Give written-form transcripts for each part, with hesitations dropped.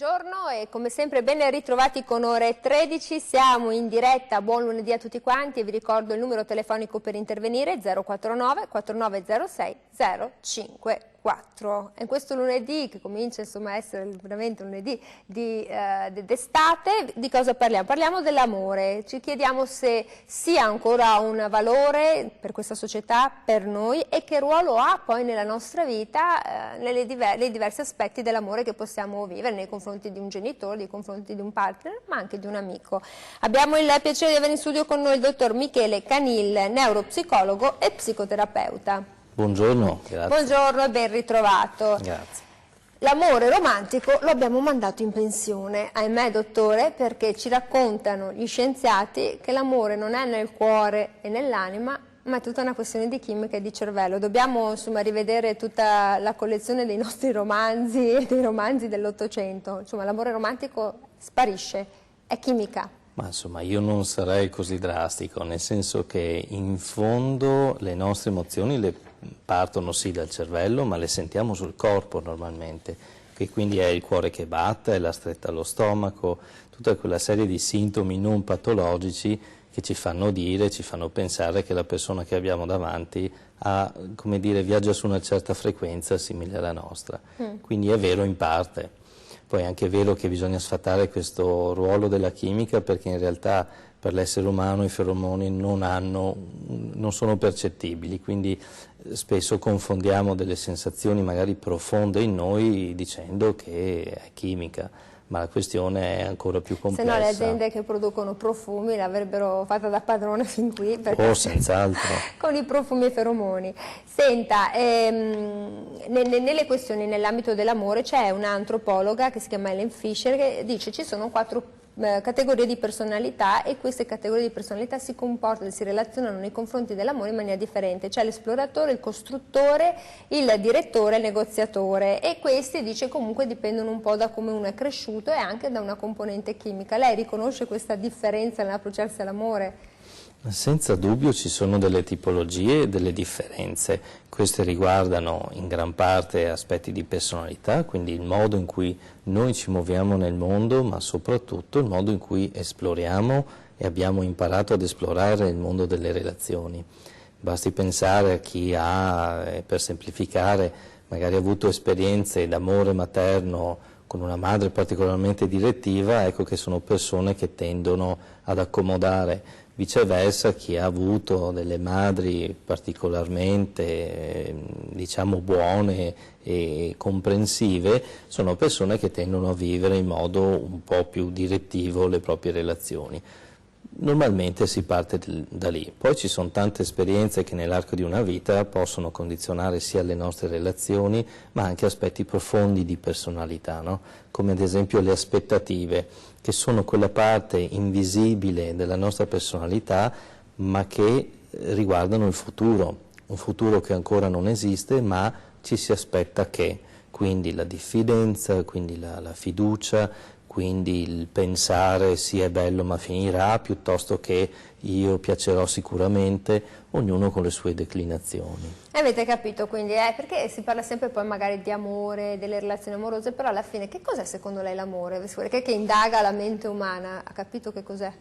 buongiorno e come sempre ben ritrovati con Ore 13, siamo in diretta, buon lunedì a tutti quanti e vi ricordo il numero telefonico per intervenire 049 4906 054. E questo lunedì che comincia insomma a essere veramente un lunedì d'estate, di cosa parliamo? Parliamo dell'amore, ci chiediamo se sia ancora un valore per questa società, per noi e che ruolo ha poi nella nostra vita, nei diversi aspetti dell'amore che possiamo vivere nei confronti di un genitore, nei confronti di un partner, ma anche di un amico. Abbiamo il piacere di avere in studio con noi il dottor Michele Canil, neuropsicologo e psicoterapeuta. Buongiorno, grazie. Buongiorno e ben ritrovato. Grazie. L'amore romantico lo abbiamo mandato in pensione, ahimè dottore, perché ci raccontano gli scienziati che l'amore non è nel cuore e nell'anima, ma è tutta una questione di chimica e di cervello. Dobbiamo insomma rivedere tutta la collezione dei nostri romanzi e dei romanzi dell'Ottocento. Insomma, l'amore romantico sparisce, è chimica. Ma insomma io non sarei così drastico, nel senso che in fondo le nostre emozioni le partono sì dal cervello, ma le sentiamo sul corpo normalmente, che quindi è il cuore che batte, è la stretta allo stomaco, tutta quella serie di sintomi non patologici che ci fanno dire, ci fanno pensare che la persona che abbiamo davanti ha, come dire, viaggia su una certa frequenza simile alla nostra. Quindi è vero in parte. Poi è anche vero che bisogna sfatare questo ruolo della chimica, perché in realtà per l'essere umano i feromoni non sono percettibili, quindi spesso confondiamo delle sensazioni magari profonde in noi dicendo che è chimica, ma la questione è ancora più complessa. Se no le aziende che producono profumi l'avrebbero fatta da padrone fin qui. Oh, senz'altro. Con i profumi e feromoni. Senta, nelle questioni nell'ambito dell'amore c'è un'antropologa che si chiama Helen Fisher che dice che ci sono 4 categorie di personalità e queste categorie di personalità si comportano e si relazionano nei confronti dell'amore in maniera differente. C'è l'esploratore, il costruttore, il direttore, il negoziatore e questi dice comunque dipendono un po' da come uno è cresciuto e anche da una componente chimica. Lei riconosce questa differenza nell'approcciarsi all'amore? Senza dubbio ci sono delle tipologie e delle differenze, queste riguardano in gran parte aspetti di personalità, quindi il modo in cui noi ci muoviamo nel mondo, ma soprattutto il modo in cui esploriamo e abbiamo imparato ad esplorare il mondo delle relazioni. Basti pensare a chi ha, per semplificare, magari avuto esperienze d'amore materno con una madre particolarmente direttiva, ecco che sono persone che tendono ad accomodare. Viceversa, chi ha avuto delle madri particolarmente, diciamo, buone e comprensive, sono persone che tendono a vivere in modo un po' più direttivo le proprie relazioni. Normalmente si parte da lì, poi ci sono tante esperienze che nell'arco di una vita possono condizionare sia le nostre relazioni ma anche aspetti profondi di personalità, no? Come ad esempio le aspettative, che sono quella parte invisibile della nostra personalità ma che riguardano il futuro, un futuro che ancora non esiste ma ci si aspetta che, quindi la diffidenza, quindi la fiducia, quindi il pensare sì è bello ma finirà, piuttosto che io piacerò sicuramente, ognuno con le sue declinazioni. Avete capito quindi, perché si parla sempre poi magari di amore, delle relazioni amorose, però alla fine che cos'è secondo lei l'amore? Perché che indaga la mente umana, ha capito che cos'è?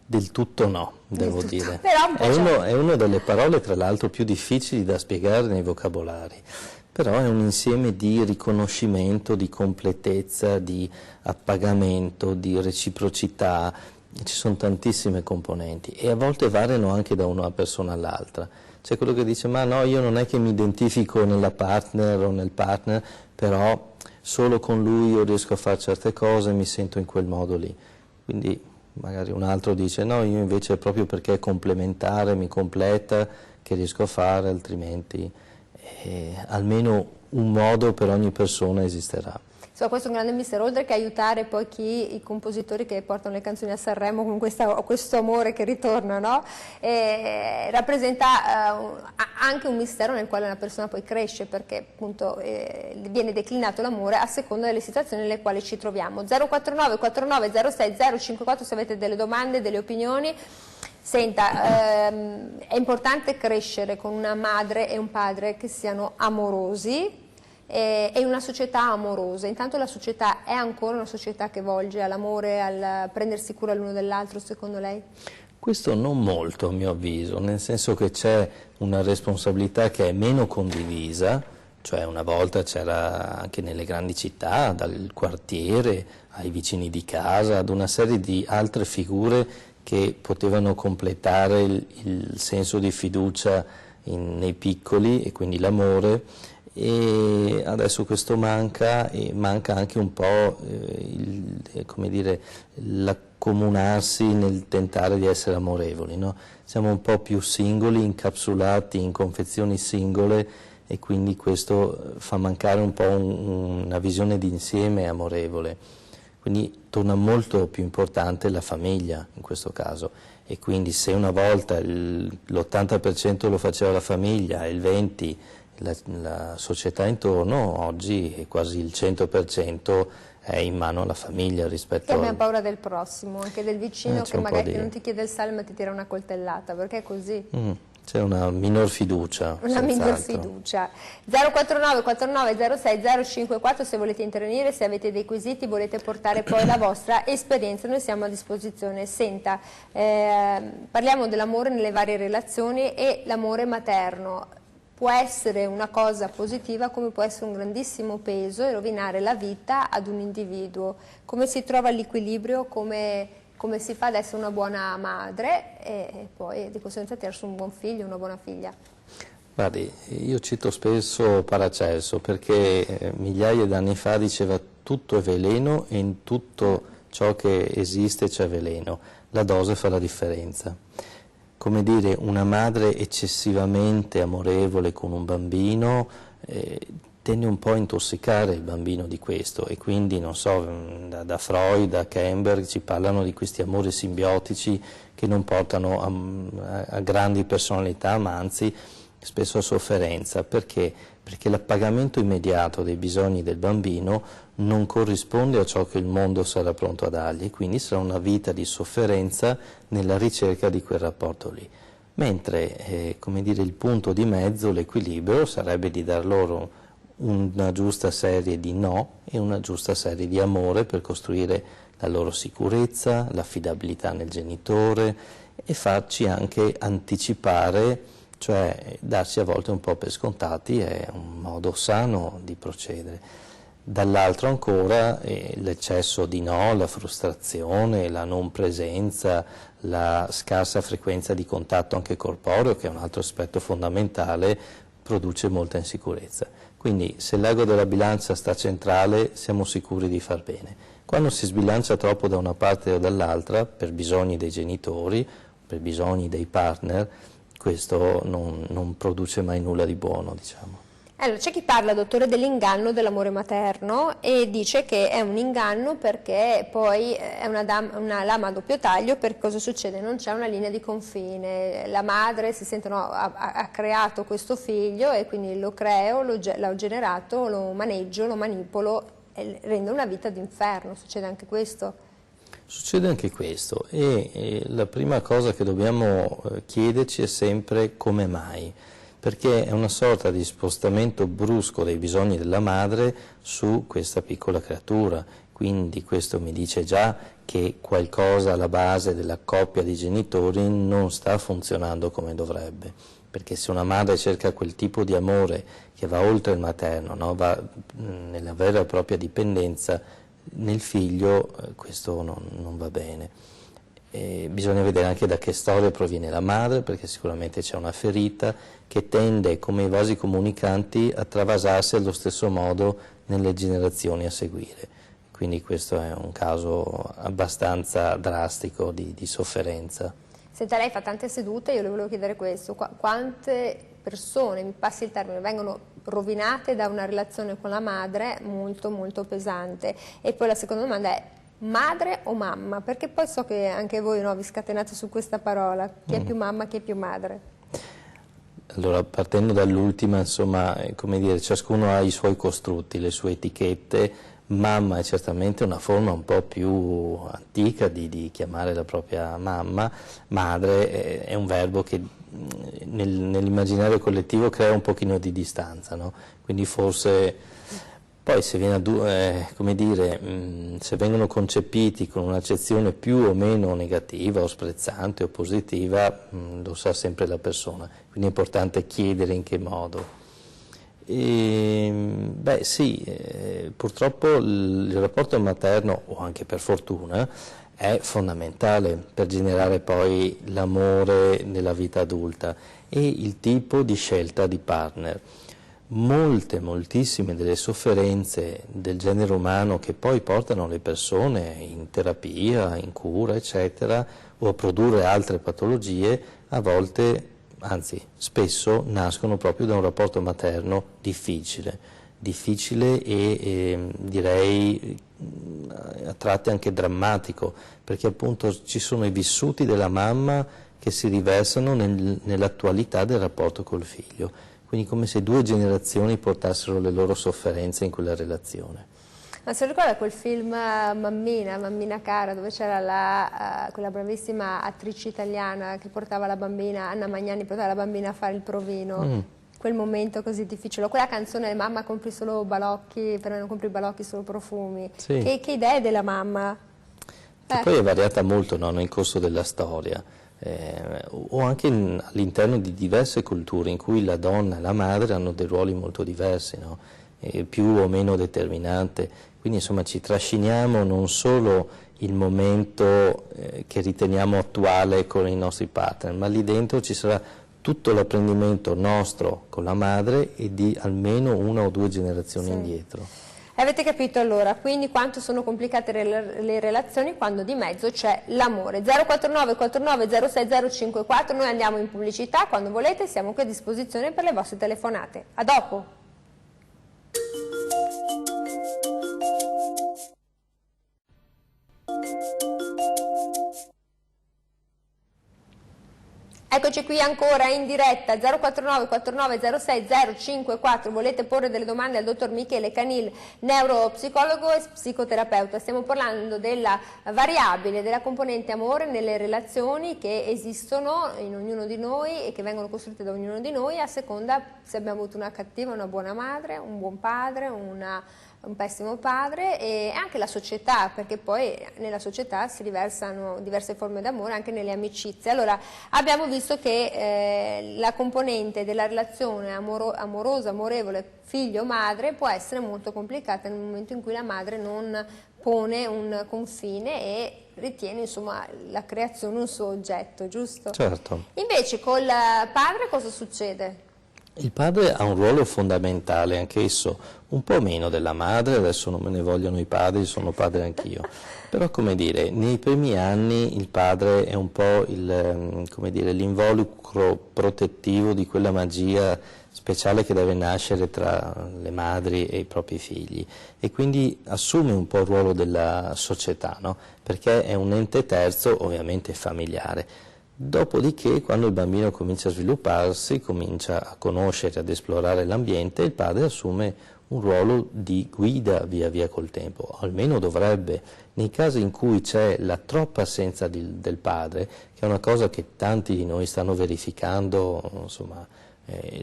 Del tutto no, devo dire. Però un po' è una delle parole tra l'altro più difficili da spiegare nei vocabolari. Però è un insieme di riconoscimento, di completezza, di appagamento, di reciprocità, ci sono tantissime componenti e a volte variano anche da una persona all'altra. C'è quello che dice ma no, io non è che mi identifico nella partner o nel partner, però solo con lui io riesco a fare certe cose e mi sento in quel modo lì. Quindi magari un altro dice no, io invece è proprio perché è complementare, mi completa, che riesco a fare, altrimenti... almeno un modo per ogni persona esisterà. So, questo è un grande mistero, oltre che aiutare poi i compositori che portano le canzoni a Sanremo con questo amore che ritorna, no? Rappresenta anche un mistero nel quale una persona poi cresce, perché appunto viene declinato l'amore a seconda delle situazioni nelle quali ci troviamo. 049 49 06 054 se avete delle domande, delle opinioni. Senta, è importante crescere con una madre e un padre che siano amorosi, e una società amorosa. Intanto la società è ancora una società che volge all'amore, al prendersi cura l'uno dell'altro, secondo lei? Questo non molto, a mio avviso, nel senso che c'è una responsabilità che è meno condivisa, cioè una volta c'era anche nelle grandi città, dal quartiere ai vicini di casa, ad una serie di altre figure che potevano completare il senso di fiducia nei piccoli e quindi l'amore, e adesso questo manca, e manca anche un po' come dire, l'accomunarsi nel tentare di essere amorevoli, no? Siamo un po' più singoli, incapsulati in confezioni singole, e quindi questo fa mancare un po' una visione d'insieme amorevole. Quindi torna molto più importante la famiglia in questo caso, e quindi se una volta l'80% lo faceva la famiglia e il 20% la società intorno, oggi è quasi il 100% è in mano alla famiglia rispetto Che abbiamo paura del prossimo, anche del vicino che magari di... non ti chiede il salmo e ti tira una coltellata, perché è così. C'è una minor fiducia. Una minor fiducia. 049 49 06 054 se volete intervenire, se avete dei quesiti, volete portare poi la vostra esperienza, noi siamo a disposizione. Senta, parliamo dell'amore nelle varie relazioni, e l'amore materno può essere una cosa positiva come può essere un grandissimo peso e rovinare la vita ad un individuo. Come si trova l'equilibrio, come si fa ad essere una buona madre e poi di conseguenza tirare su un buon figlio, una buona figlia? Guardi, io cito spesso Paracelso perché migliaia di anni fa diceva: tutto è veleno e in tutto ciò che esiste c'è veleno, la dose fa la differenza. Come dire, una madre eccessivamente amorevole con un bambino tende un po' a intossicare il bambino di questo, e quindi, non so, da Freud a Kemberg ci parlano di questi amori simbiotici che non portano a grandi personalità, ma anzi spesso a sofferenza. Perché? Perché l'appagamento immediato dei bisogni del bambino non corrisponde a ciò che il mondo sarà pronto a dargli, quindi sarà una vita di sofferenza nella ricerca di quel rapporto lì. Mentre, come dire, il punto di mezzo, l'equilibrio, sarebbe di dar loro una giusta serie di no e una giusta serie di amore per costruire la loro sicurezza, l'affidabilità nel genitore, e farci anche anticipare, cioè darsi a volte un po' per scontati, è un modo sano di procedere. Dall'altro ancora l'eccesso di no, la frustrazione, la non presenza, la scarsa frequenza di contatto anche corporeo, che è un altro aspetto fondamentale, produce molta insicurezza. Quindi se l'ago della bilancia sta centrale siamo sicuri di far bene. Quando si sbilancia troppo da una parte o dall'altra, per bisogni dei genitori, per bisogni dei partner, questo non produce mai nulla di buono, diciamo. Allora, c'è chi parla, dottore, dell'inganno dell'amore materno e dice che è un inganno perché poi è una lama a doppio taglio. Per cosa succede? Non c'è una linea di confine, la madre si sente, no, ha creato questo figlio e quindi lo creo, l'ho generato, lo maneggio, lo manipolo e rende una vita d'inferno. Succede anche questo? Succede anche questo, e la prima cosa che dobbiamo chiederci è sempre come mai. Perché è una sorta di spostamento brusco dei bisogni della madre su questa piccola creatura, quindi questo mi dice già che qualcosa alla base della coppia di genitori non sta funzionando come dovrebbe, perché se una madre cerca quel tipo di amore che va oltre il materno, no? Va nella vera e propria dipendenza nel figlio, questo non va bene. Bisogna vedere anche da che storia proviene la madre, perché sicuramente c'è una ferita che tende, come i vasi comunicanti, a travasarsi allo stesso modo nelle generazioni a seguire. Quindi questo è un caso abbastanza drastico di sofferenza. Senta, lei fa tante sedute, io le volevo chiedere questo: quante persone, mi passi il termine, vengono rovinate da una relazione con la madre molto molto pesante? E poi la seconda domanda è: madre o mamma? Perché poi so che anche voi, no, vi scatenate su questa parola, chi è più mamma, chi è più madre? Allora, partendo dall'ultima, insomma, come dire, ciascuno ha i suoi costrutti, le sue etichette. Mamma è certamente una forma un po' più antica di chiamare la propria mamma. Madre è un verbo che nell'immaginario collettivo crea un pochino di distanza, no? Quindi forse poi se se vengono concepiti con un'accezione più o meno negativa o sprezzante o positiva, lo sa sempre la persona, quindi è importante chiedere in che modo. Purtroppo il rapporto materno, o anche per fortuna, è fondamentale per generare poi l'amore nella vita adulta e il tipo di scelta di partner. Moltissime delle sofferenze del genere umano che poi portano le persone in terapia, in cura, eccetera, o a produrre altre patologie, a volte, anzi spesso, nascono proprio da un rapporto materno difficile e direi a tratti anche drammatico, perché appunto ci sono i vissuti della mamma che si riversano nell'attualità del rapporto col figlio. Quindi come se 2 generazioni portassero le loro sofferenze in quella relazione. Ma se ricorda quel film Mammina cara, dove c'era quella bravissima attrice italiana che portava la bambina, Anna Magnani portava la bambina a fare il provino, quel momento così difficile, quella canzone mamma compri solo balocchi, però non compri balocchi solo profumi, sì. Che idea è della mamma? Che poi è variata molto, no, nel corso della storia. O anche all'interno di diverse culture in cui la donna e la madre hanno dei ruoli molto diversi, no? Più o meno determinante, quindi insomma ci trasciniamo non solo il momento che riteniamo attuale con i nostri partner, ma lì dentro ci sarà tutto l'apprendimento nostro con la madre e di almeno 1 o 2 generazioni indietro. Avete capito allora, quindi quanto sono complicate le relazioni quando di mezzo c'è l'amore. 049 49 06 054, noi andiamo in pubblicità, quando volete siamo qui a disposizione per le vostre telefonate. A dopo! Eccoci qui ancora in diretta 049 49 06 054, volete porre delle domande al dottor Michele Canil, neuropsicologo e psicoterapeuta. Stiamo parlando della variabile, della componente amore nelle relazioni che esistono in ognuno di noi e che vengono costruite da ognuno di noi a seconda se abbiamo avuto una cattiva, una buona madre, un buon padre, un pessimo padre, e anche la società, perché poi nella società si riversano diverse forme d'amore anche nelle amicizie. Allora abbiamo visto che la componente della relazione amorosa, amorevole figlio-madre può essere molto complicata nel momento in cui la madre non pone un confine e ritiene insomma la creazione un suo oggetto, giusto? Certo. Invece col padre cosa succede? Il padre ha un ruolo fondamentale, anch'esso, un po' meno della madre, adesso non me ne vogliono i padri, sono padre anch'io, però come dire, nei primi anni il padre è un po' l'involucro protettivo di quella magia speciale che deve nascere tra le madri e i propri figli e quindi assume un po' il ruolo della società, no? Perché è un ente terzo, ovviamente familiare. Dopodiché, quando il bambino comincia a svilupparsi, comincia a conoscere, ad esplorare l'ambiente, il padre assume un ruolo di guida via via col tempo, o almeno dovrebbe. Nei casi in cui c'è la troppa assenza del padre, che è una cosa che tanti di noi stanno verificando, insomma,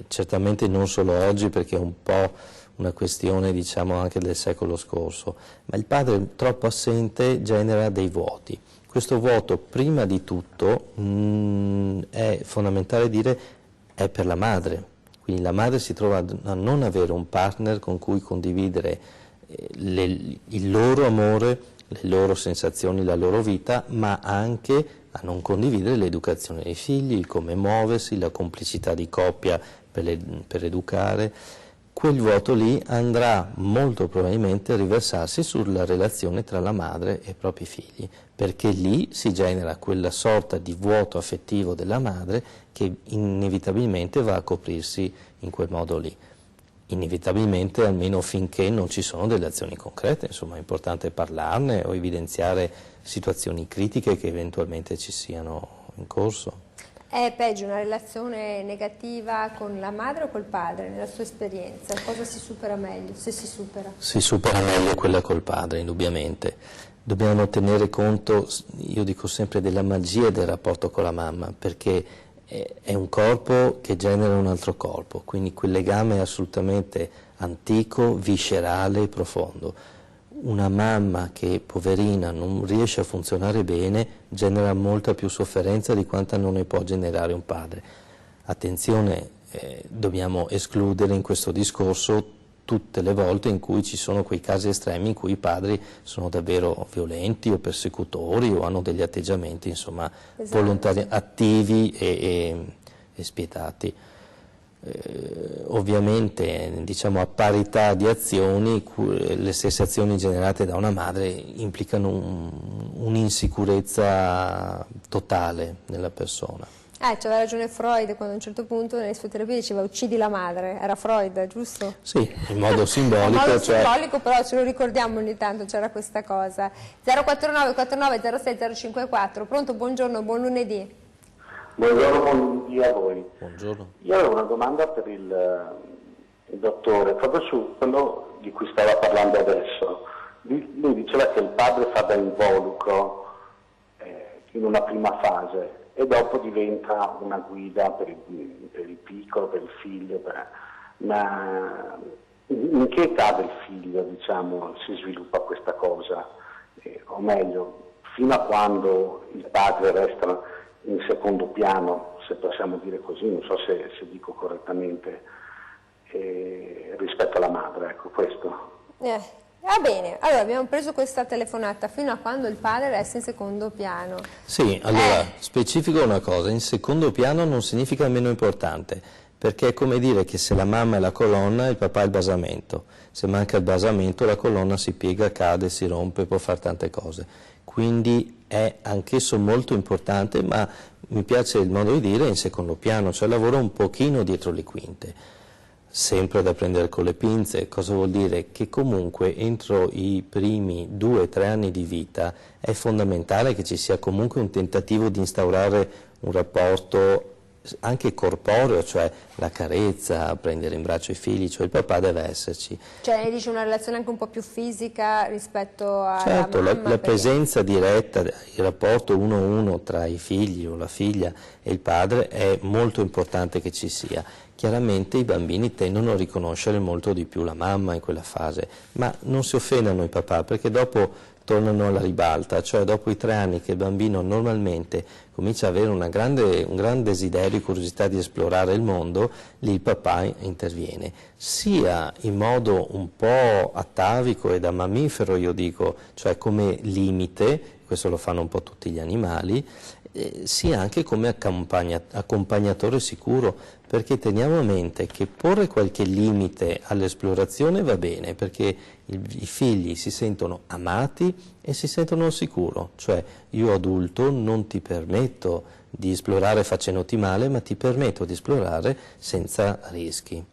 certamente non solo oggi perché è un po' una questione diciamo anche del secolo scorso, ma il padre troppo assente genera dei vuoti. Questo vuoto, prima di tutto, è fondamentale dire, è per la madre. Quindi la madre si trova a non avere un partner con cui condividere il loro amore, le loro sensazioni, la loro vita, ma anche a non condividere l'educazione dei figli, il come muoversi, la complicità di coppia per educare. Quel vuoto lì andrà molto probabilmente a riversarsi sulla relazione tra la madre e i propri figli, perché lì si genera quella sorta di vuoto affettivo della madre che inevitabilmente va a coprirsi in quel modo lì. Inevitabilmente, almeno finché non ci sono delle azioni concrete, insomma è importante parlarne o evidenziare situazioni critiche che eventualmente ci siano in corso. È peggio una relazione negativa con la madre o col padre, nella sua esperienza? Cosa si supera meglio, se si supera? Si supera meglio quella col padre, indubbiamente. Dobbiamo tenere conto, io dico sempre, della magia del rapporto con la mamma, perché è un corpo che genera un altro corpo, quindi quel legame è assolutamente antico, viscerale, profondo. Una mamma che, poverina, non riesce a funzionare bene, genera molta più sofferenza di quanta non ne può generare un padre. Attenzione, dobbiamo escludere in questo discorso tutte le volte in cui ci sono quei casi estremi in cui i padri sono davvero violenti o persecutori o hanno degli atteggiamenti, insomma, volontari, attivi e spietati. Ovviamente, diciamo, a parità di azioni, le stesse azioni generate da una madre implicano un'insicurezza totale nella persona. C'aveva ragione Freud quando a un certo punto nelle sue terapie diceva uccidi la madre, era Freud, giusto? Sì, in modo simbolico. In modo simbolico, però ce lo ricordiamo ogni tanto, c'era questa cosa. 049 49 06 054, pronto, buongiorno, buon lunedì. Buongiorno, buon lunedì a voi. Buongiorno. Io avevo una domanda per il dottore, proprio su quello di cui stava parlando adesso. Lui diceva che il padre fa da involucro in una prima fase e dopo diventa una guida per il piccolo, per il figlio. Ma in che età del figlio, diciamo, si sviluppa questa cosa? O meglio, fino a quando il padre resta in secondo piano, se possiamo dire così, non so se dico correttamente, rispetto alla madre, ecco questo. Va bene, allora abbiamo preso questa telefonata, fino a quando il padre resta in secondo piano. Sì, allora, specifico una cosa, in secondo piano non significa meno importante, perché è come dire che se la mamma è la colonna, il papà è il basamento. Se manca il basamento, la colonna si piega, cade, si rompe, può fare tante cose. Quindi è anch'esso molto importante, ma mi piace il modo di dire in secondo piano, cioè lavora un pochino dietro le quinte. Sempre da prendere con le pinze. Cosa vuol dire? Che comunque entro i primi 2-3 anni di vita è fondamentale che ci sia comunque un tentativo di instaurare un rapporto anche corporeo, cioè la carezza, prendere in braccio i figli, cioè il papà deve esserci. Cioè dice una relazione anche un po' più fisica rispetto alla certo, mamma? La presenza diretta, il rapporto 1-1 tra i figli o la figlia e il padre è molto importante che ci sia. Chiaramente i bambini tendono a riconoscere molto di più la mamma in quella fase, ma non si offendano i papà perché dopo tornano alla ribalta, cioè dopo i 3 anni che il bambino normalmente comincia ad avere un gran desiderio e curiosità di esplorare il mondo, lì il papà interviene, sia in modo un po' atavico e da mammifero, io dico, cioè come limite, questo lo fanno un po' tutti gli animali, sia anche come accompagnatore sicuro, perché teniamo a mente che porre qualche limite all'esplorazione va bene, perché i figli si sentono amati e si sentono al sicuro, cioè io adulto non ti permetto di esplorare facendoti male, ma ti permetto di esplorare senza rischi.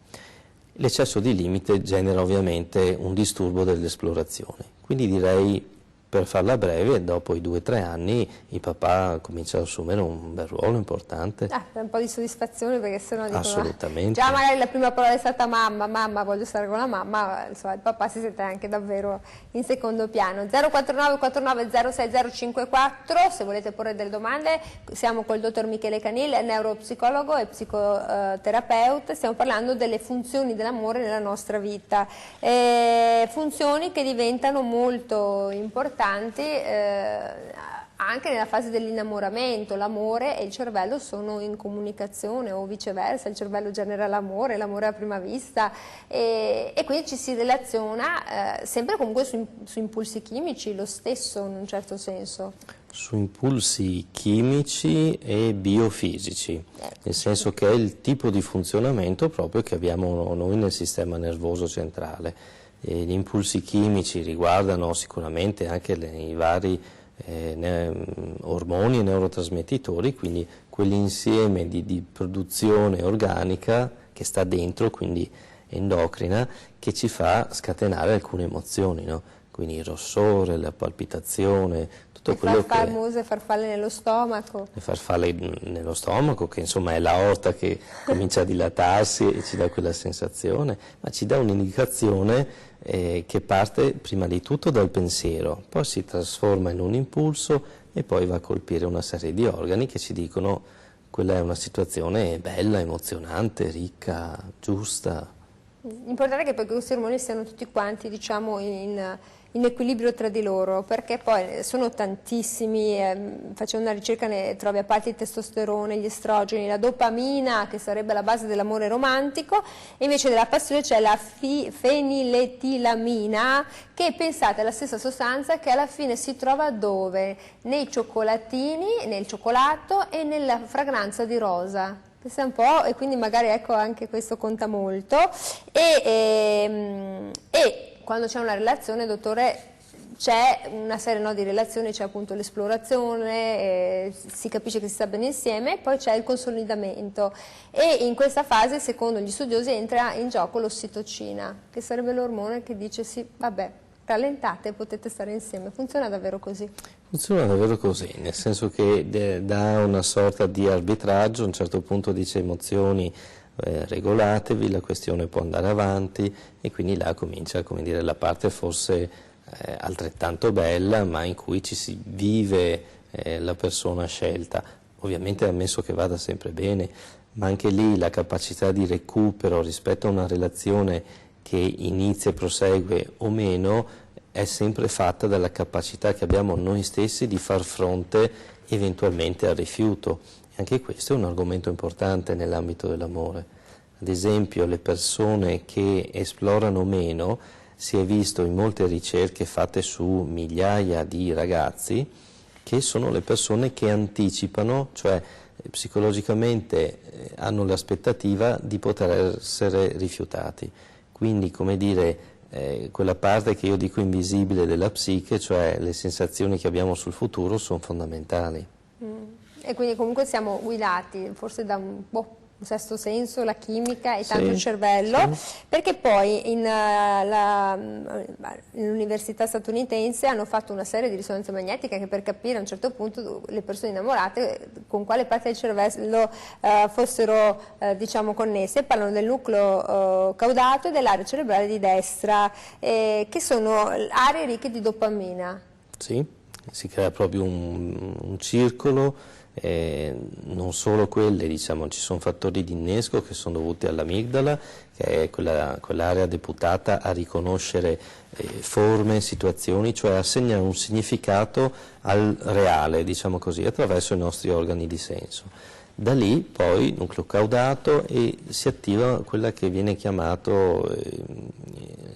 L'eccesso di limite genera ovviamente un disturbo dell'esplorazione, quindi direi, per farla breve, dopo i 2-3 anni il papà comincia ad assumere un bel ruolo importante. Un po' di soddisfazione, perché sennò dicono, assolutamente. Già magari la prima parola è stata mamma, voglio stare con la mamma, insomma il papà si sente anche davvero in secondo piano. 049 49 06 054, se volete porre delle domande, siamo col dottor Michele Canil, neuropsicologo e psicoterapeuta, stiamo parlando delle funzioni dell'amore nella nostra vita, funzioni che diventano molto importanti anche nella fase dell'innamoramento. L'amore e il cervello sono in comunicazione, o viceversa, il cervello genera l'amore a prima vista, e quindi ci si relaziona sempre comunque su impulsi chimici, lo stesso in un certo senso. Su impulsi chimici e biofisici, nel senso che è il tipo di funzionamento proprio che abbiamo noi nel sistema nervoso centrale. Gli impulsi chimici riguardano sicuramente anche i vari ormoni e neurotrasmettitori, quindi quell'insieme di produzione organica che sta dentro, quindi endocrina, che ci fa scatenare alcune emozioni, no? Quindi il rossore, la palpitazione, tutto quello che... Le famose farfalle nello stomaco. Le farfalle nello stomaco, che insomma è l'aorta che comincia a dilatarsi e ci dà quella sensazione, ma ci dà un'indicazione che parte prima di tutto dal pensiero, poi si trasforma in un impulso e poi va a colpire una serie di organi che ci dicono quella è una situazione bella, emozionante, ricca, giusta. L'importante è che poi questi ormoni siano tutti quanti, diciamo, in equilibrio tra di loro, perché poi sono tantissimi, facendo una ricerca ne trovi a parte il testosterone, gli estrogeni, la dopamina, che sarebbe la base dell'amore romantico, e invece della passione c'è la feniletilamina, che pensate è la stessa sostanza che alla fine si trova dove? Nei cioccolatini, nel cioccolato e nella fragranza di rosa. Pensa un po', e quindi magari ecco anche questo conta molto. E quando c'è una relazione, dottore, c'è una serie, no, di relazioni, c'è appunto l'esplorazione, si capisce che si sta bene insieme, poi c'è il consolidamento, e in questa fase, secondo gli studiosi, entra in gioco l'ossitocina, che sarebbe l'ormone che dice sì, vabbè, rallentate, potete stare insieme. Funziona davvero così? Funziona davvero così, nel senso che dà una sorta di arbitraggio, a un certo punto dice emozioni, regolatevi, la questione può andare avanti, e quindi là comincia, come dire, la parte forse altrettanto bella, ma in cui ci si vive la persona scelta. Ovviamente ammesso che vada sempre bene, ma anche lì la capacità di recupero rispetto a una relazione che inizia e prosegue o meno è sempre fatta dalla capacità che abbiamo noi stessi di far fronte eventualmente al rifiuto. Anche questo è un argomento importante nell'ambito dell'amore. Ad esempio, le persone che esplorano meno, si è visto in molte ricerche fatte su migliaia di ragazzi, che sono le persone che anticipano, cioè psicologicamente hanno l'aspettativa di poter essere rifiutati. Quindi, come dire, quella parte che io dico invisibile della psiche, cioè le sensazioni che abbiamo sul futuro, sono fondamentali. E quindi comunque siamo guidati forse da un sesto senso, la chimica e tanto il cervello, perché poi nell'università statunitense hanno fatto una serie di risonanze magnetiche che per capire a un certo punto le persone innamorate con quale parte del cervello fossero diciamo connesse. Parlano del nucleo caudato e dell'area cerebrale di destra, che sono aree ricche di dopamina. Sì, si crea proprio un circolo. Non solo quelle, diciamo, ci sono fattori di innesco che sono dovuti all'amigdala, che è quell'area deputata a riconoscere forme, situazioni, cioè assegnare un significato al reale, diciamo così, attraverso i nostri organi di senso. Da lì poi nucleo caudato, e si attiva quella che viene chiamato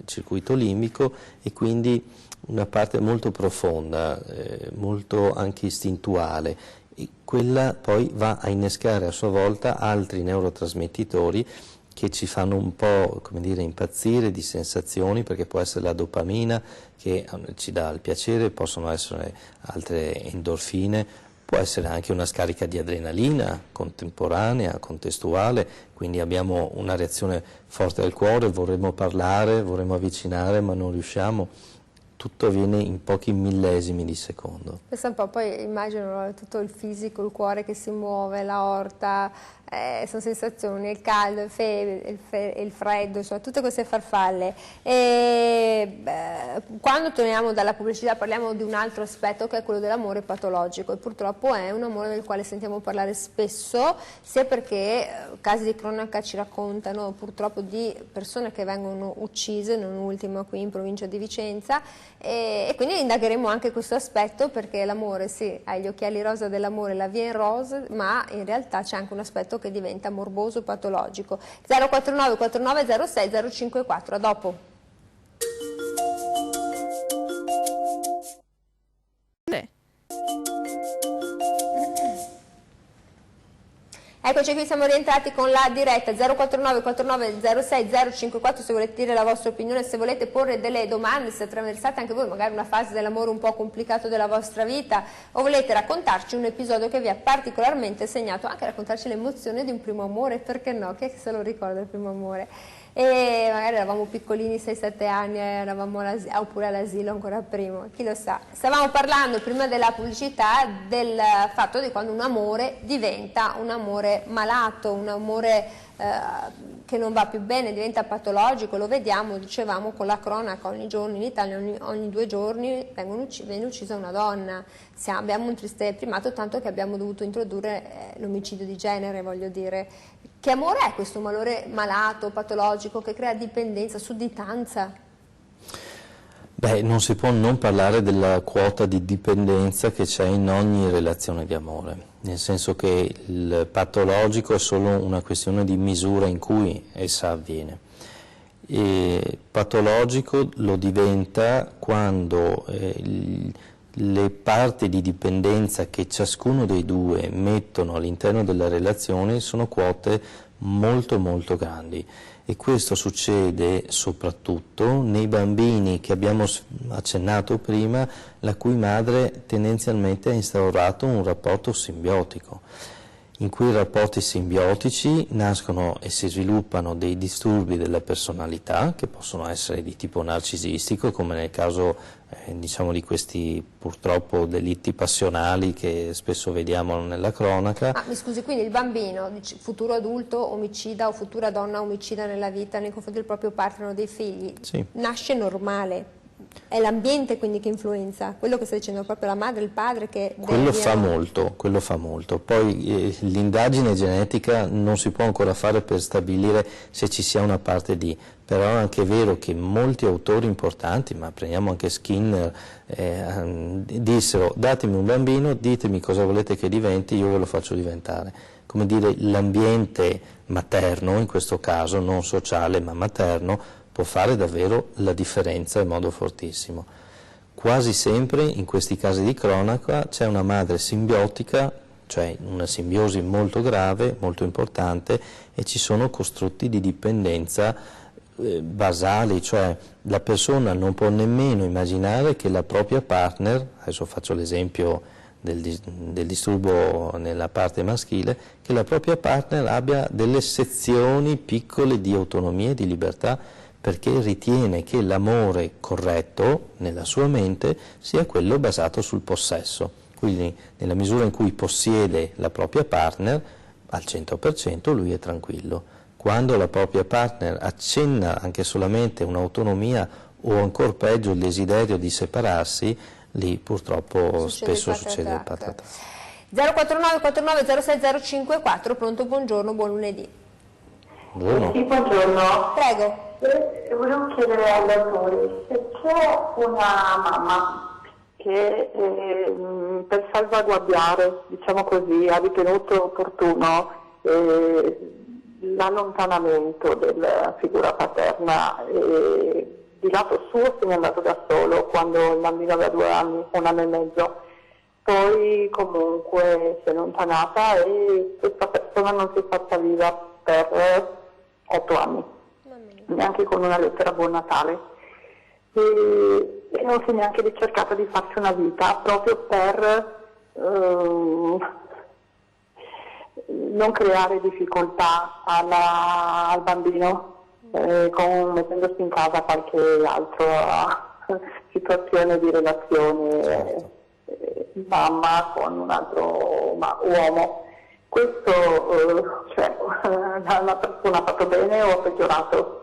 circuito limbico, e quindi una parte molto profonda, molto anche istintuale, e quella poi va a innescare a sua volta altri neurotrasmettitori che ci fanno un po', come dire, impazzire di sensazioni, perché può essere la dopamina che ci dà il piacere, possono essere altre endorfine, può essere anche una scarica di adrenalina contemporanea, contestuale, quindi abbiamo una reazione forte del cuore, vorremmo parlare, vorremmo avvicinare ma non riusciamo. Tutto avviene in pochi millesimi di secondo. Pensa un po', poi immagino tutto il fisico, il cuore che si muove, l'aorta, sono sensazioni, il caldo, il freddo, insomma, tutte queste farfalle. Quando torniamo dalla pubblicità parliamo di un altro aspetto che è quello dell'amore patologico, e purtroppo è un amore del quale sentiamo parlare spesso, sia perché casi di cronaca ci raccontano purtroppo di persone che vengono uccise, non ultima qui in provincia di Vicenza, e quindi indagheremo anche questo aspetto, perché l'amore sì, ha gli occhiali rosa dell'amore, la vie in rose, ma in realtà c'è anche un aspetto che diventa morboso, patologico. 049 49 06 054, a dopo. Eccoci qui, siamo rientrati con la diretta 049 49 06 054, se volete dire la vostra opinione, se volete porre delle domande, se attraversate anche voi magari una fase dell'amore un po' complicato della vostra vita, o volete raccontarci un episodio che vi ha particolarmente segnato, anche raccontarci l'emozione di un primo amore, perché no, chi è che se lo ricorda il primo amore? E magari eravamo piccolini, 6-7 anni, eravamo oppure all'asilo ancora prima, chi lo sa. Stavamo parlando prima della pubblicità del fatto di quando un amore diventa un amore malato, un amore che non va più bene, diventa patologico, lo vediamo, dicevamo con la cronaca ogni giorno in Italia, ogni 2 giorni viene uccisa una donna. Abbiamo un triste primato, tanto che abbiamo dovuto introdurre l'omicidio di genere, voglio dire. Che amore è questo amore malato, patologico, che crea dipendenza, sudditanza? Beh, non si può non parlare della quota di dipendenza che c'è in ogni relazione di amore, nel senso che il patologico è solo una questione di misura in cui essa avviene. E patologico lo diventa quando le parti di dipendenza che ciascuno dei due mettono all'interno della relazione sono quote molto molto grandi. E questo succede soprattutto nei bambini che abbiamo accennato prima, la cui madre tendenzialmente ha instaurato un rapporto simbiotico. In cui rapporti simbiotici nascono e si sviluppano dei disturbi della personalità, che possono essere di tipo narcisistico, come nel caso diciamo di questi purtroppo delitti passionali che spesso vediamo nella cronaca. Mi scusi, quindi il bambino, futuro adulto omicida o futura donna omicida nella vita nei confronti del proprio partner o dei figli, sì, nasce normale? È l'ambiente quindi che influenza, quello che sta dicendo proprio la madre, il padre che... Quello fa molto. Poi l'indagine genetica non si può ancora fare per stabilire se ci sia una parte di... Però è anche vero che molti autori importanti, ma prendiamo anche Skinner, dissero: datemi un bambino, ditemi cosa volete che diventi, io ve lo faccio diventare. Come dire, l'ambiente materno, in questo caso non sociale ma materno, può fare davvero la differenza in modo fortissimo. Quasi sempre in questi casi di cronaca c'è una madre simbiotica, cioè una simbiosi molto grave, molto importante, e ci sono costrutti di dipendenza basali, cioè la persona non può nemmeno immaginare che la propria partner, adesso faccio l'esempio del disturbo nella parte maschile, che la propria partner abbia delle sezioni piccole di autonomia e di libertà, perché ritiene che l'amore corretto nella sua mente sia quello basato sul possesso. Quindi nella misura in cui possiede la propria partner, al 100% lui è tranquillo. Quando la propria partner accenna anche solamente un'autonomia o ancora peggio il desiderio di separarsi, lì purtroppo spesso succede il patatà. 049 49 06 054, pronto, buongiorno, buon lunedì. Buongiorno. Sì, buongiorno. Prego. Volevo chiedere agli autori se c'è una mamma che per salvaguardare, diciamo così, ha ritenuto opportuno l'allontanamento della figura paterna, di lato suo se n'è andato da solo quando il bambino aveva 2 anni, 1 anno e mezzo, poi comunque si è allontanata e questa persona non si è fatta viva per 8 anni, neanche con una lettera Buon Natale, e non si è neanche ricercata di farsi una vita proprio per non creare difficoltà al bambino, mettendosi in casa qualche altra situazione di relazione mamma con un altro uomo. Questo la persona ha fatto bene o ha peggiorato?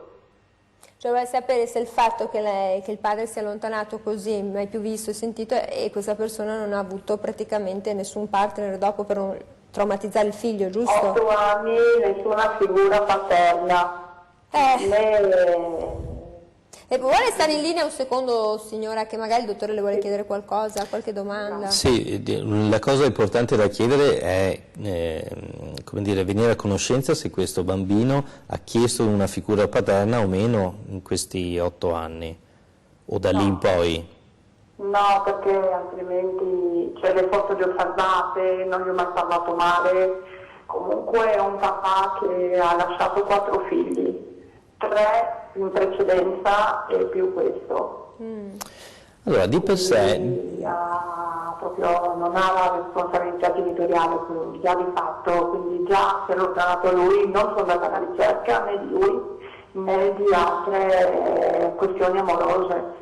Cioè vorrei sapere se il fatto che il padre si è allontanato così, mai più visto e sentito, e questa persona non ha avuto praticamente nessun partner dopo per non traumatizzare il figlio, giusto? 8 anni, nessuna figura paterna. E vuole stare in linea un secondo, signora, che magari il dottore le vuole chiedere qualcosa, qualche domanda? Sì, la cosa importante da chiedere è venire a conoscenza se questo bambino ha chiesto una figura paterna o meno in questi 8 anni, o da lì in poi. No, perché altrimenti le foto le ho salvate, non gli ho mai parlato male. Comunque è un papà che ha lasciato 4 figli, 3 in precedenza e più questo. Allora, di per sé... proprio non ha la responsabilità genitoriale, già di fatto, quindi già si è allontanato lui, non sono andata alla ricerca né di lui né di altre questioni amorose.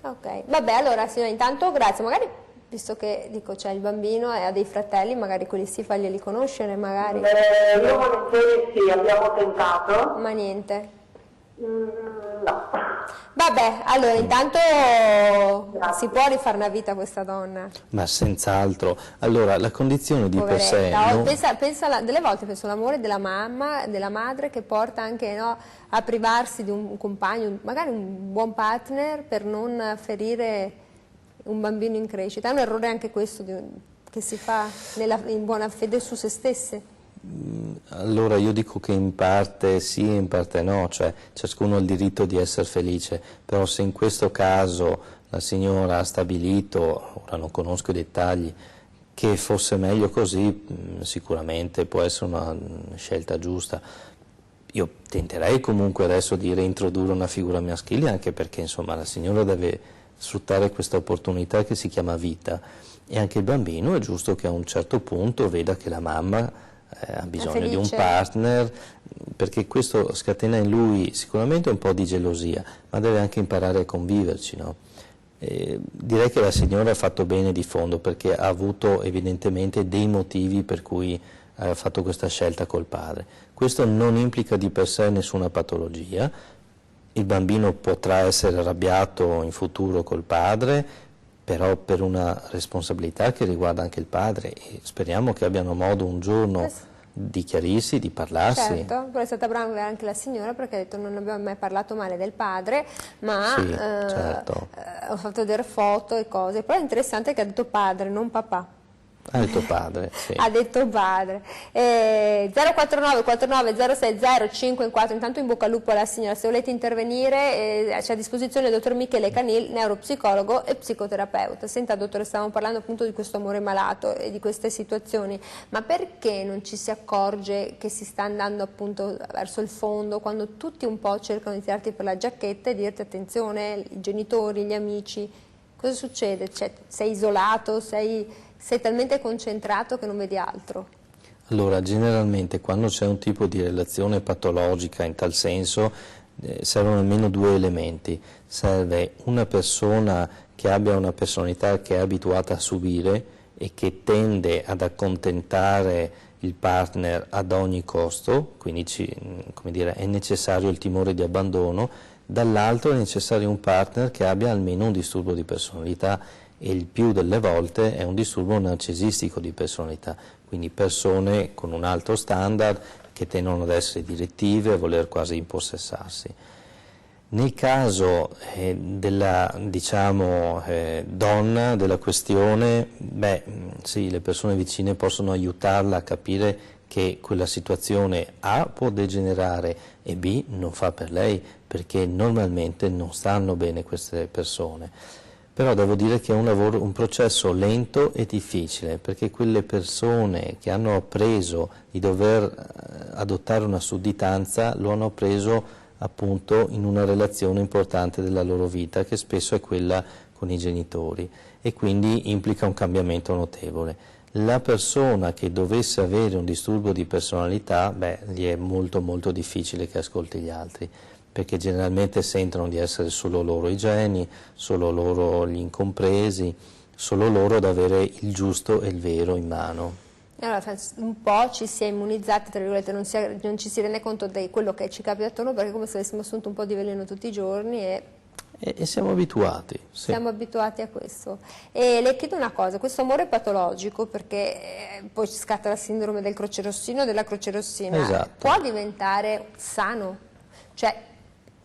Ok, vabbè, allora signora, intanto grazie, magari Visto che, dico, c'è il bambino e ha dei fratelli, magari quelli sì, faglieli conoscere, magari. Io volentieri sì, abbiamo tentato. Ma niente. No. Vabbè, allora intanto Grazie. si può rifare una vita a questa donna. Ma senz'altro. Allora, la condizione di per sé... Poveretta. non- Pensa delle volte penso all'amore della mamma, della madre, che porta anche, no, a privarsi di un compagno, magari un buon partner, per non ferire un bambino in crescita. È un errore anche questo che si fa in buona fede su se stesse. Allora io dico che in parte sì e in parte no, cioè ciascuno ha il diritto di essere felice, però se in questo caso la signora ha stabilito, ora non conosco i dettagli, che fosse meglio così, sicuramente può essere una scelta giusta. Io tenterei comunque adesso di reintrodurre una figura maschile, anche perché insomma la signora deve sfruttare questa opportunità che si chiama vita, e anche il bambino è giusto che a un certo punto veda che la mamma ha bisogno di un partner, perché questo scatena in lui sicuramente un po' di gelosia, ma deve anche imparare a conviverci, no? Direi che la signora ha fatto bene di fondo, perché ha avuto evidentemente dei motivi per cui ha fatto questa scelta col padre. Questo non implica di per sé nessuna patologia, il bambino potrà essere arrabbiato in futuro col padre, però per una responsabilità che riguarda anche il padre, e speriamo che abbiano modo un giorno di chiarirsi, di parlarsi. Certo, però è stata brava anche la signora, perché ha detto non abbiamo mai parlato male del padre, ma Sì, certo. ho fatto vedere foto e cose, però è interessante che ha detto padre, non papà. Ha detto padre, sì. Ha detto padre. 049 49 06 054, intanto in bocca al lupo alla signora, se volete intervenire c'è a disposizione il dottor Michele Canil, neuropsicologo e psicoterapeuta. Senta dottore, stavamo parlando appunto di questo amore malato e di queste situazioni, ma perché non ci si accorge che si sta andando appunto verso il fondo, quando tutti un po' cercano di tirarti per la giacchetta e dirti attenzione, i genitori, gli amici, cosa succede? Cioè, sei isolato, sei talmente concentrato che non vedi altro? Allora, generalmente quando c'è un tipo di relazione patologica in tal senso servono almeno due elementi. Serve una persona che abbia una personalità che è abituata a subire e che tende ad accontentare il partner ad ogni costo, quindi come dire, è necessario il timore di abbandono. Dall'altro è necessario un partner che abbia almeno un disturbo di personalità, e il più delle volte è un disturbo narcisistico di personalità, quindi persone con un alto standard che tendono ad essere direttive, a voler quasi impossessarsi. Nel caso della, diciamo, donna della questione, sì, le persone vicine possono aiutarla a capire che quella situazione A può degenerare e B non fa per lei, perché normalmente non stanno bene queste persone. Però devo dire che è un processo lento e difficile, perché quelle persone che hanno appreso di dover adottare una sudditanza lo hanno appreso appunto in una relazione importante della loro vita, che spesso è quella con i genitori, e quindi implica un cambiamento notevole. La persona che dovesse avere un disturbo di personalità, gli è molto molto difficile che ascolti gli altri, perché generalmente sentono di essere solo loro i geni, solo loro gli incompresi, solo loro ad avere il giusto e il vero in mano. Allora, un po' ci si è immunizzati, tra virgolette, non ci si rende conto di quello che ci capita attorno, perché è come se avessimo assunto un po' di veleno tutti i giorni E siamo abituati. Sì. Siamo abituati a questo. E le chiedo una cosa, questo amore patologico, perché poi ci scatta la sindrome del crocerossino o della crocerossina, Esatto. può diventare sano? Cioè,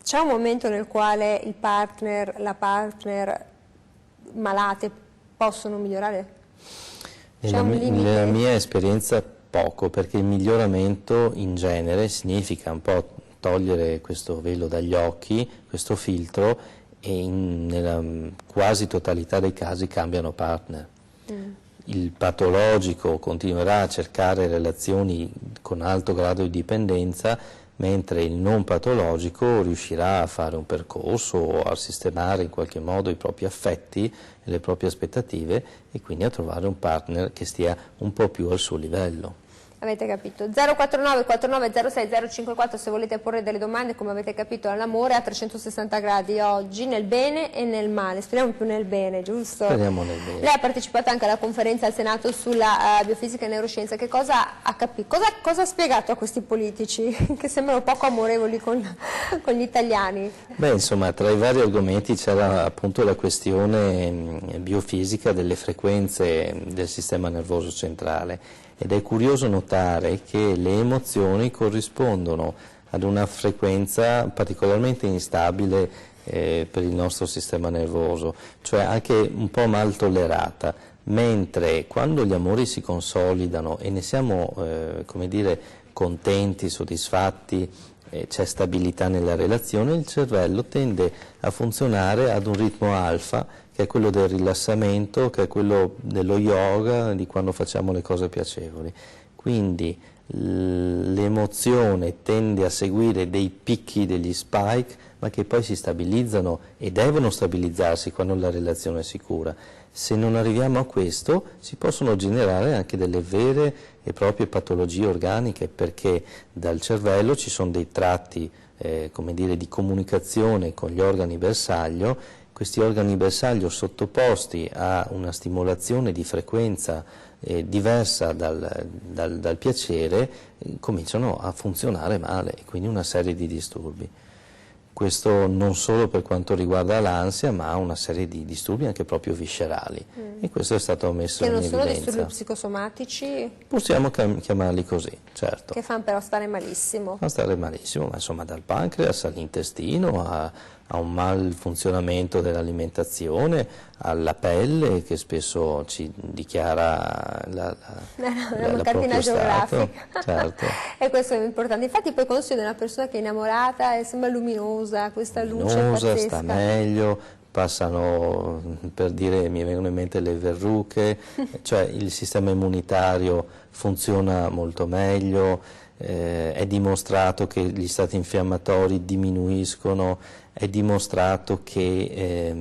c'è un momento nel quale il partner, la partner malate possono migliorare? C'è un limite? Nella mia esperienza poco, perché il miglioramento in genere significa un po' togliere questo velo dagli occhi, questo filtro, e nella quasi totalità dei casi cambiano partner. Il patologico continuerà a cercare relazioni con alto grado di dipendenza, mentre il non patologico riuscirà a fare un percorso o a sistemare in qualche modo i propri affetti e le proprie aspettative, e quindi a trovare un partner che stia un po' più al suo livello. Avete capito? 049 49 06 054 se volete porre delle domande, come avete capito, all'amore a 360 gradi oggi, nel bene e nel male. Speriamo più nel bene, giusto? Speriamo nel bene. Lei ha partecipato anche alla conferenza al Senato sulla biofisica e neuroscienza. Che cosa ha capito? Cosa ha spiegato a questi politici che sembrano poco amorevoli con gli italiani? Beh, insomma, tra i vari argomenti c'era appunto la questione biofisica delle frequenze del sistema nervoso centrale. Ed è curioso notare che le emozioni corrispondono ad una frequenza particolarmente instabile per il nostro sistema nervoso, cioè anche un po' mal tollerata, mentre quando gli amori si consolidano e ne siamo, come dire, contenti, soddisfatti, c'è stabilità nella relazione, il cervello tende a funzionare ad un ritmo alfa, che è quello del rilassamento, che è quello dello yoga, di quando facciamo le cose piacevoli. Quindi l'emozione tende a seguire dei picchi, degli spike, ma che poi si stabilizzano e devono stabilizzarsi quando la relazione è sicura. Se non arriviamo a questo, si possono generare anche delle vere e proprie patologie organiche, perché dal cervello ci sono dei tratti come dire, di comunicazione con gli organi bersaglio. Questi organi bersaglio sottoposti a una stimolazione di frequenza diversa dal piacere cominciano a funzionare male, e quindi una serie di disturbi. Questo non solo per quanto riguarda l'ansia, ma una serie di disturbi anche proprio viscerali, e questo è stato messo in evidenza. Che non sono disturbi psicosomatici? Possiamo chiamarli così, certo. Che fanno però stare malissimo. Fa stare malissimo, ma insomma dal pancreas all'intestino, a un malfunzionamento dell'alimentazione, alla pelle che spesso ci dichiara la cartina geografica. Certo. E questo è importante. Infatti poi quando si vede una persona che è innamorata e sembra luminosa, questa luce pazzesca. Sta meglio, passano, per dire, mi vengono in mente le verruche, cioè il sistema immunitario funziona molto meglio. È dimostrato che gli stati infiammatori diminuiscono, è dimostrato che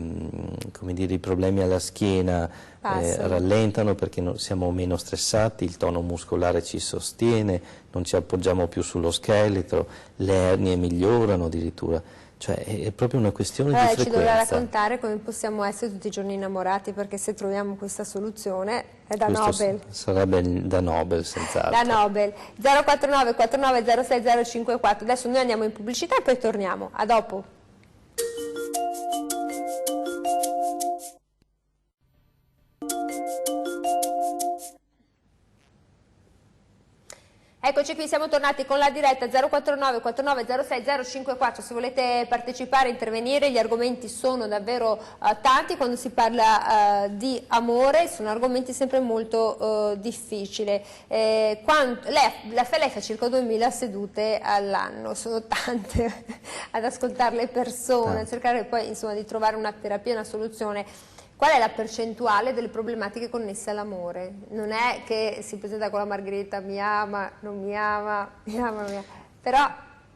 come dire, i problemi alla schiena rallentano perché siamo meno stressati, il tono muscolare ci sostiene, non ci appoggiamo più sullo scheletro, le ernie migliorano addirittura. Cioè è proprio una questione di frequenza. Ci dovrà raccontare come possiamo essere tutti i giorni innamorati, perché se troviamo questa soluzione è da Nobel. Sarebbe da Nobel, senz'altro. Da Nobel. 049 49 06 054. Adesso noi andiamo in pubblicità e poi torniamo. A dopo. Eccoci qui, siamo tornati con la diretta 049 49 06 054. Se volete partecipare, intervenire, gli argomenti sono davvero tanti. Quando si parla di amore sono argomenti sempre molto difficili. Lei fa circa 2000 sedute all'anno, sono tante ad ascoltare le persone, a cercare poi insomma di trovare una terapia, una soluzione. Qual è la percentuale delle problematiche connesse all'amore? Non è che si presenta con la Margherita, mi ama, non mi ama, mi ama, non mi ama. Però...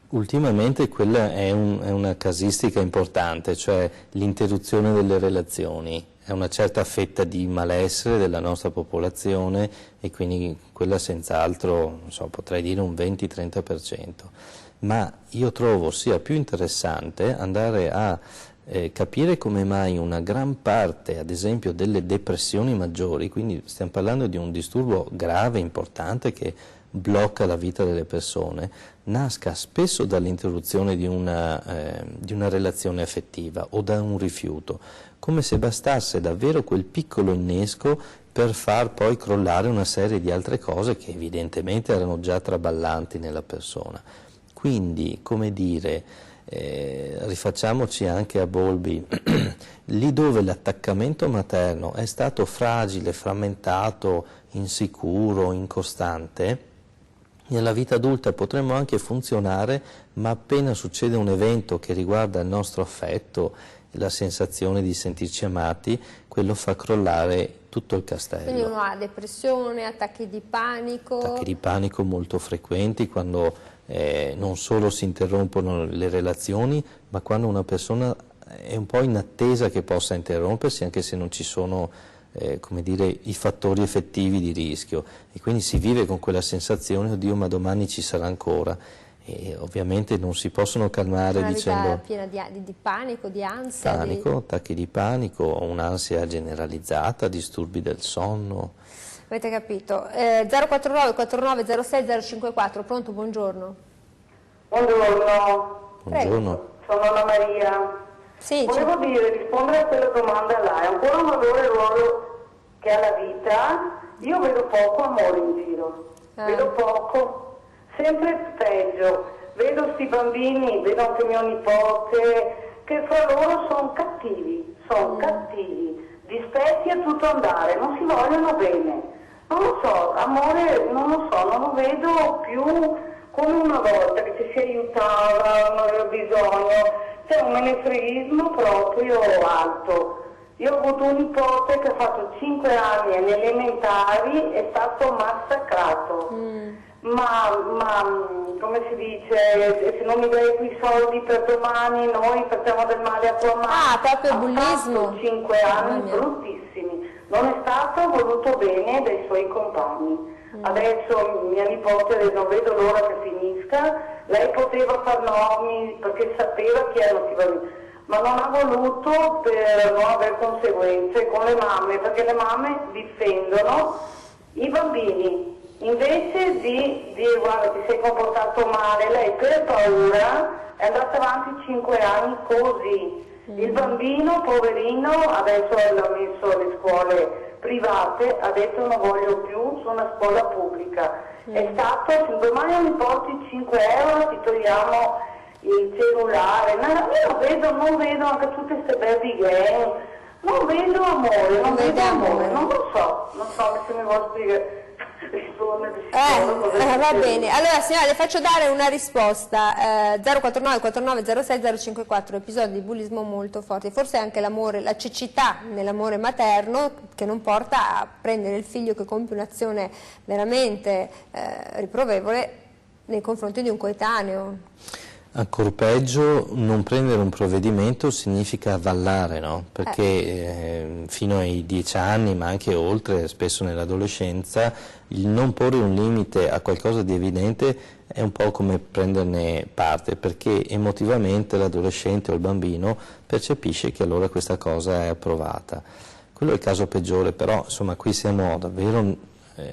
Ultimamente quella è una casistica importante, cioè l'interruzione delle relazioni. È una certa fetta di malessere della nostra popolazione, e quindi quella senz'altro, non so, potrei dire un 20-30%. Ma io trovo sia più interessante andare a capire come mai una gran parte, ad esempio, delle depressioni maggiori, quindi stiamo parlando di un disturbo grave, importante, che blocca la vita delle persone, nasca spesso dall'interruzione di una relazione affettiva o da un rifiuto, come se bastasse davvero quel piccolo innesco per far poi crollare una serie di altre cose che evidentemente erano già traballanti nella persona. Quindi, come dire, rifacciamoci anche a Bowlby, lì dove l'attaccamento materno è stato fragile, frammentato, insicuro, incostante, nella vita adulta potremmo anche funzionare, ma appena succede un evento che riguarda il nostro affetto, la sensazione di sentirci amati, quello fa crollare tutto il castello. Quindi uno ha depressione, attacchi di panico. Attacchi di panico molto frequenti quando non solo si interrompono le relazioni, ma quando una persona è un po' in attesa che possa interrompersi, anche se non ci sono come dire, i fattori effettivi di rischio, e quindi si vive con quella sensazione, oddio, ma domani ci sarà ancora, e ovviamente non si possono calmare Una dicendo... vita piena di panico, di ansia. Panico, attacchi di panico, un'ansia generalizzata, disturbi del sonno. Avete capito. 049 49 06 054, pronto, buongiorno. Buongiorno, Buongiorno. sono Anna Maria. Sì, Volevo rispondere a quella domanda là, è ancora un valore il ruolo che ha la vita? Io vedo poco amore in giro, vedo poco, sempre peggio, vedo sti bambini, vedo anche mio nipote, che fra loro sono cattivi, dispetti a tutto andare, non si vogliono bene, non lo so, amore, non lo so, non lo vedo più come una volta che ci si aiutava, non aveva bisogno. C'è un menefreghismo proprio alto. Io ho avuto un nipote che ha fatto 5 anni alle elementari, è stato massacrato. Ma come si dice, se non mi dai quei soldi per domani noi facciamo del male a tua mamma. Ah, proprio bullismo. Ha fatto 5 anni bruttissimi. Non è stato voluto bene dai suoi compagni. Adesso mia nipote non vedo l'ora che finisca, lei poteva far nomi perché sapeva chi erano i bambini, ma non ha voluto per non avere conseguenze con le mamme, perché le mamme difendono i bambini. Invece di dire guarda ti sei comportato male, lei per paura è andata avanti 5 anni così. Il bambino, poverino, adesso l'ha messo alle scuole private, ha detto non voglio più su una scuola pubblica. È stato, se domani mi porti 5 euro ti togliamo il cellulare. No, io non vedo anche tutte queste baby game, non vedo amore, non lo so se mi vuoi spiegare. Va bene, allora signora le faccio dare una risposta. 049 49 06 054, episodi di bullismo molto forti, forse anche l'amore, la cecità nell'amore materno che non porta a prendere il figlio che compie un'azione veramente riprovevole nei confronti di un coetaneo. Ancor peggio, non prendere un provvedimento significa avvallare, no? Perché fino ai 10 anni, ma anche oltre, spesso nell'adolescenza, il non porre un limite a qualcosa di evidente è un po' come prenderne parte, perché emotivamente l'adolescente o il bambino percepisce che allora questa cosa è approvata. Quello è il caso peggiore, però insomma qui siamo davvero...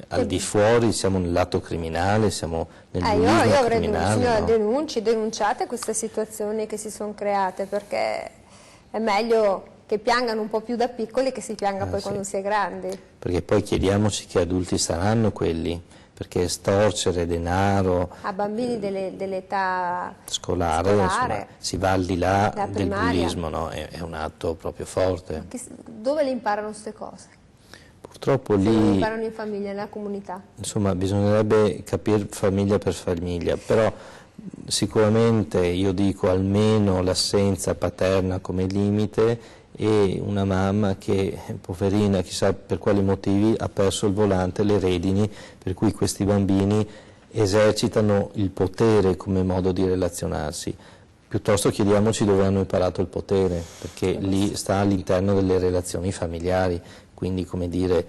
al di fuori, siamo nel lato criminale, siamo nel bullismo io avrei criminale. No? Denunciate queste situazioni che si sono create, perché è meglio che piangano un po' più da piccoli che si pianga poi quando si è grandi. Perché poi chiediamoci che adulti saranno quelli, perché storcere denaro a bambini dell'età scolare. Insomma, si va al di là del bullismo, no? È un atto proprio forte. Dove le imparano queste cose? Purtroppo lì lo imparano in famiglia, nella comunità. Insomma, bisognerebbe capire famiglia per famiglia, però sicuramente io dico almeno l'assenza paterna come limite, e una mamma che, poverina, chissà per quali motivi, ha perso il volante, le redini, per cui questi bambini esercitano il potere come modo di relazionarsi. Piuttosto chiediamoci dove hanno imparato il potere, perché lì sta all'interno delle relazioni familiari. Quindi, come dire,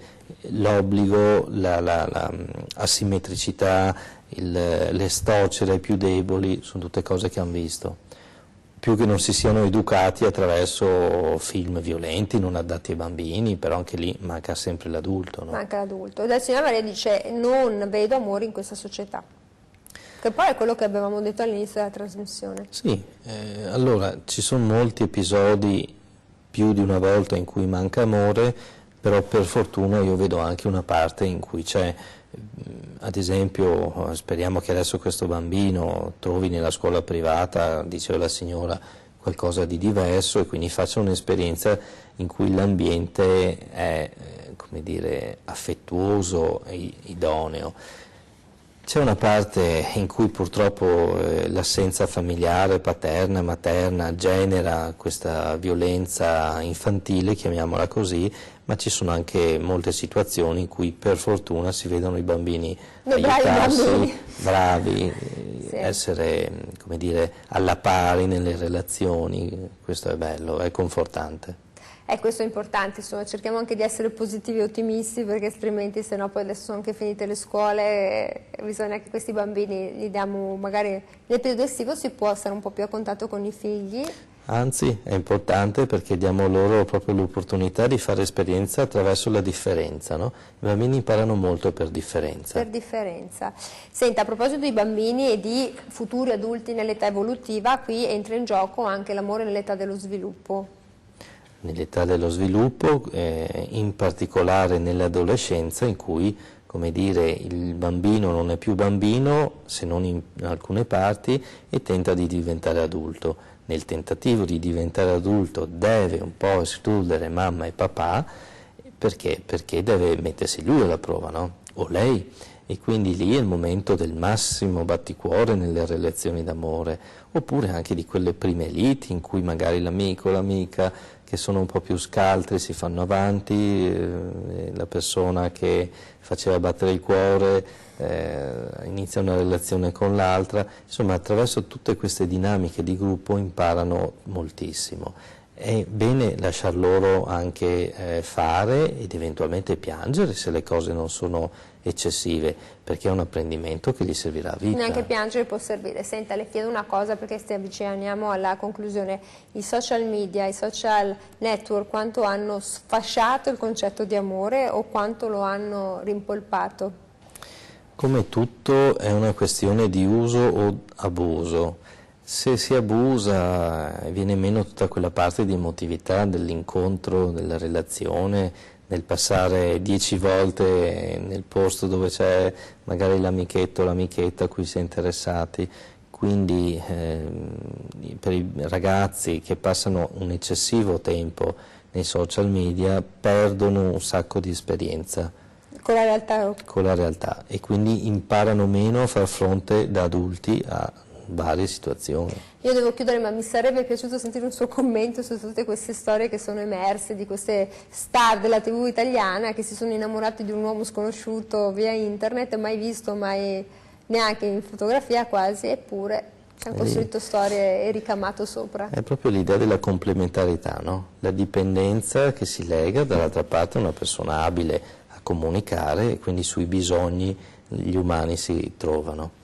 l'obbligo, la asimmetricità, le storcere ai più deboli, sono tutte cose che hanno visto. Più che non si siano educati attraverso film violenti, non adatti ai bambini, però anche lì manca sempre l'adulto. No? Manca l'adulto. La signora Maria dice non vedo amore in questa società, che poi è quello che avevamo detto all'inizio della trasmissione. Sì, allora ci sono molti episodi, più di una volta, in cui manca amore, però per fortuna io vedo anche una parte in cui c'è, ad esempio, speriamo che adesso questo bambino trovi nella scuola privata, diceva la signora, qualcosa di diverso, e quindi faccia un'esperienza in cui l'ambiente è, come dire, affettuoso e idoneo. C'è una parte in cui purtroppo l'assenza familiare, paterna, materna, genera questa violenza infantile, chiamiamola così, ma ci sono anche molte situazioni in cui per fortuna si vedono i bambini aiutarsi, bravi, sì, essere, come dire, alla pari nelle relazioni. Questo è bello, è confortante. Questo è importante, insomma, cerchiamo anche di essere positivi e ottimisti, perché altrimenti sennò poi adesso sono anche finite le scuole, bisogna che questi bambini gli diamo, magari nel periodo estivo si può stare un po' più a contatto con i figli. Anzi, è importante perché diamo loro proprio l'opportunità di fare esperienza attraverso la differenza, no? I bambini imparano molto per differenza. Per differenza. Senta, a proposito di bambini e di futuri adulti nell'età evolutiva, qui entra in gioco anche l'amore nell'età dello sviluppo. Nell'età dello sviluppo, in particolare nell'adolescenza, in cui, come dire, il bambino non è più bambino, se non in alcune parti, e tenta di diventare adulto. Nel tentativo di diventare adulto deve un po' escludere mamma e papà, perché deve mettersi lui alla prova, no? O lei, e quindi lì è il momento del massimo batticuore nelle relazioni d'amore, oppure anche di quelle prime liti in cui magari l'amico o l'amica che sono un po' più scaltri si fanno avanti, la persona che faceva battere il cuore inizia una relazione con l'altra, insomma attraverso tutte queste dinamiche di gruppo imparano moltissimo. È bene lasciar loro anche fare ed eventualmente piangere se le cose non sono eccessive, perché è un apprendimento che gli servirà a vita. Neanche piangere può servire. Senta, le chiedo una cosa perché ci avviciniamo alla conclusione. I social media, i social network, quanto hanno sfasciato il concetto di amore o quanto lo hanno rimpolpato? Come tutto è una questione di uso o abuso. Se si abusa viene meno tutta quella parte di emotività dell'incontro, della relazione, nel passare 10 volte nel posto dove c'è magari l'amichetto o l'amichetta a cui si è interessati. Quindi per i ragazzi che passano un eccessivo tempo nei social media perdono un sacco di esperienza. Con la realtà? Con la realtà, e quindi imparano meno a far fronte da adulti a varie situazioni. Io devo chiudere, ma mi sarebbe piaciuto sentire un suo commento su tutte queste storie che sono emerse, di queste star della TV italiana che si sono innamorati di un uomo sconosciuto via internet, mai visto, mai neanche in fotografia quasi, eppure ci hanno costruito storie e ricamato sopra. È proprio l'idea della complementarità, no? La dipendenza che si lega dall'altra parte a una persona abile a comunicare, e quindi sui bisogni gli umani si trovano.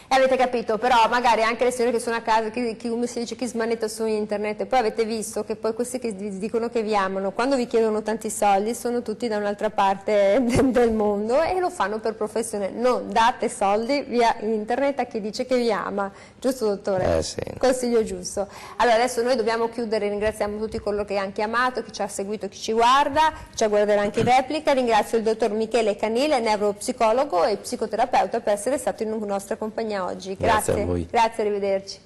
Avete capito, però magari anche le signore che sono a casa, come si dice, chi smanetta su internet, e poi avete visto che poi questi che vi dicono che vi amano, quando vi chiedono tanti soldi sono tutti da un'altra parte del mondo e lo fanno per professione. Non date soldi via internet a chi dice che vi ama, giusto dottore? Sì. Consiglio giusto. Allora adesso noi dobbiamo chiudere, ringraziamo tutti coloro che hanno chiamato, chi ci ha seguito, chi ci guarda, ci guarderà anche in replica. Ringrazio il dottor Michele Canile, neuropsicologo e psicoterapeuta, per essere stato in nostra compagnia oggi. Grazie a voi. Grazie, arrivederci.